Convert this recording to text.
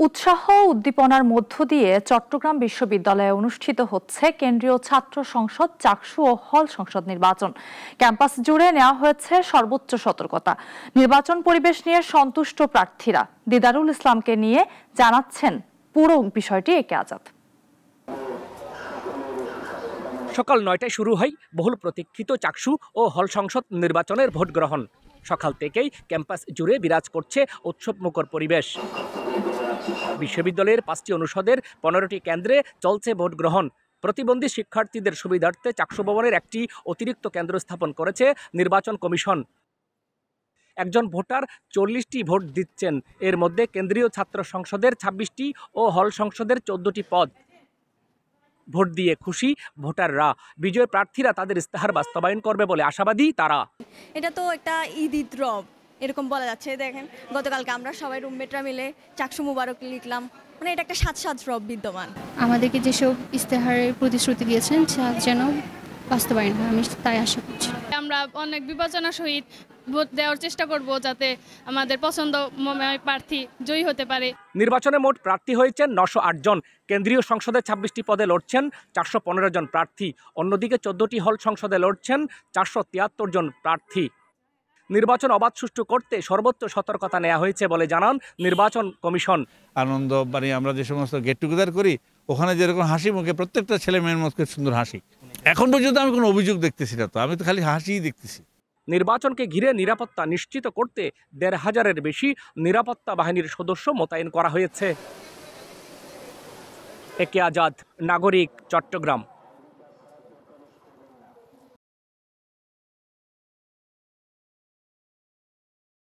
উৎসাহ উদ্দীপনার মধ্য দিয়ে চট্টগ্রাম বিশ্ববিদ্যালয়ে অনুষ্ঠিত হচ্ছে কেন্দ্রীয় ছাত্র সংসদ, চাকসু ও হল সংসদ নির্বাচন। ক্যাম্পাস জুড়ে নেওয়া হয়েছে সর্বোচ্চ সতর্কতা। নির্বাচন পরিবেশ নিয়ে সন্তুষ্ট প্রার্থীরা। দিদারুল ইসলামকে নিয়ে জানাচ্ছেন পুরো বিষয়টি একে আজাদ। সকাল ৯টায় শুরু হয় বহুল প্রতীক্ষিত চাকসু ও হল সংসদ নির্বাচনের ভোট গ্রহণ। সকাল থেকেই ক্যাম্পাস জুড়ে বিরাজ করছে উৎসবমুখর পরিবেশ। বিশ্ববিদ্যালয়ের 5টি অনুষদের 15টি কেন্দ্রে চলছে ভোট গ্রহণ। প্রতিবন্ধী শিক্ষার্থীদের সুবিধার্থে চাকসু ভবনের একটি অতিরিক্ত কেন্দ্র স্থাপন করেছে নির্বাচন কমিশন। একজন ভোটার 40টি ভোট দিচ্ছেন। এর মধ্যে কেন্দ্রীয় ছাত্র সংসদের 26টি ও হল সংসদের 14টি পদ। ভোট দিয়ে খুশি ভোটাররা। বিজয় প্রার্থীরা তাদের ইস্তেহার বাস্তবায়ন করবে বলে আশাবাদী তারা। এটা তো একটা ঈদ রব এরকম বলা যাচ্ছে। দেখেন, গতকালকে আমরা সবাই রুমমেটরা মিলে চাকসু মুবারক লিখলাম। মানে এটা একটা সাত রব বিদ্যমান। আমাদেরকে যেসব ইস্তেহারের প্রতিশ্রুতি দিয়েছেন যেন বাস্তবায়ন হয়, আমি তাই আশা করছি। আমরা অনেক বিবেচনার সহিত ভোট দেওয়ার চেষ্টা করব, যাতে আমাদের পছন্দময় প্রার্থী জয়ী হতে পারে। নির্বাচনে মোট প্রার্থী হয়েছেন 908 জন। কেন্দ্রীয় সংসদে 26টি পদে লড়ছেন 415 জন প্রার্থী। অন্যদিকে 14টি হল সংসদে লড়ছেন 473 জন প্রার্থী। নির্বাচন অবাধ সুষ্ঠু করতে সর্বোচ্চ সতর্কতা নেওয়া হয়েছে বলে জানান নির্বাচন কমিশন। আনন্দ মানে আমরা যে সমস্ত গেট টুগেদার করি, ওখানে যেরকম হাসি মুখে প্রত্যেকটা ছেলে মেয়ের মধ্যে সুন্দর হাসি। এখন পর্যন্ত আমি কোনো অভিযোগ দেখতেছি না, তো আমি তো খালি হাসিই দেখতেছি। নির্বাচনকে ঘিরে নিরাপত্তা নিশ্চিত করতে 1,500-এর বেশি নিরাপত্তা বাহিনীর সদস্য মোতায়েন করা হয়েছে। একে আজাদ, নাগরিক, চট্টগ্রাম।